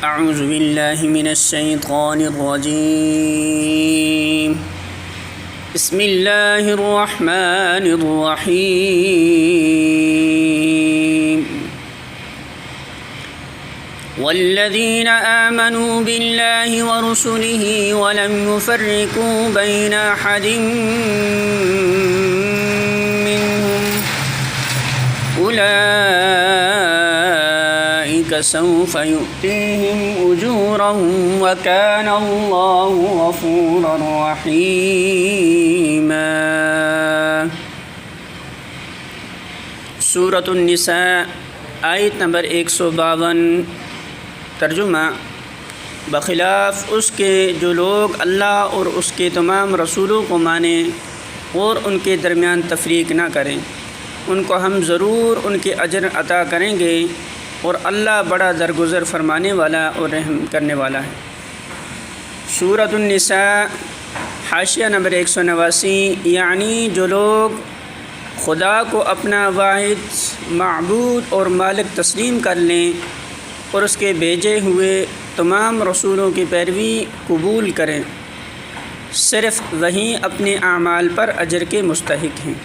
اعوذ باللہ من الشیطان الرجیم بسم اللہ الرحمن الرحیم والذین آمنوا باللہ ورسلہ ولم يفرقوا بین احد منہم اولئک سوف یؤتیہم اجورہم وکان اللہ غفورا رحیما۔ سورۃ النساء آیت نمبر 152۔ ترجمہ: بخلاف اس کے جو لوگ اللہ اور اس کے تمام رسولوں کو مانیں اور ان کے درمیان تفریق نہ کریں، ان کو ہم ضرور ان کے اجر عطا کریں گے، اور اللہ بڑا درگزر فرمانے والا اور رحم کرنے والا ہے۔ سورۃ النساء حاشیہ نمبر 189، یعنی جو لوگ خدا کو اپنا واحد معبود اور مالک تسلیم کر لیں اور اس کے بھیجے ہوئے تمام رسولوں کی پیروی قبول کریں، صرف وہی اپنے اعمال پر اجر کے مستحق ہیں،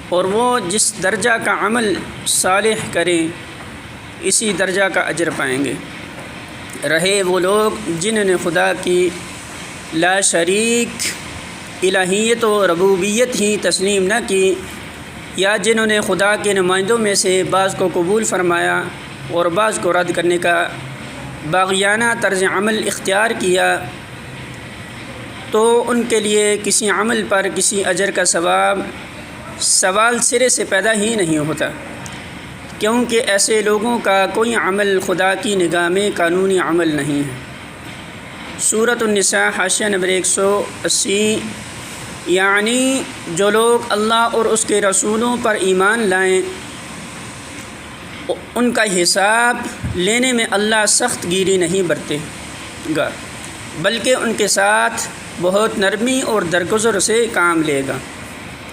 اور وہ جس درجہ کا عمل صالح کریں اسی درجہ کا اجر پائیں گے۔ رہے وہ لوگ جنہوں نے خدا کی لا شریک الہیت و ربوبیت ہی تسلیم نہ کی، یا جنہوں نے خدا کے نمائندوں میں سے بعض کو قبول فرمایا اور بعض کو رد کرنے کا باغیانہ طرز عمل اختیار کیا، تو ان کے لیے کسی عمل پر کسی اجر کا سوال سرے سے پیدا ہی نہیں ہوتا، کیونکہ ایسے لوگوں کا کوئی عمل خدا کی نگاہ میں قانونی عمل نہیں ہے۔ سورۃ النساء حاشیہ نمبر 180، یعنی جو لوگ اللہ اور اس کے رسولوں پر ایمان لائیں ان کا حساب لینے میں اللہ سخت گیری نہیں برتے گا، بلکہ ان کے ساتھ بہت نرمی اور درگزر سے کام لے گا۔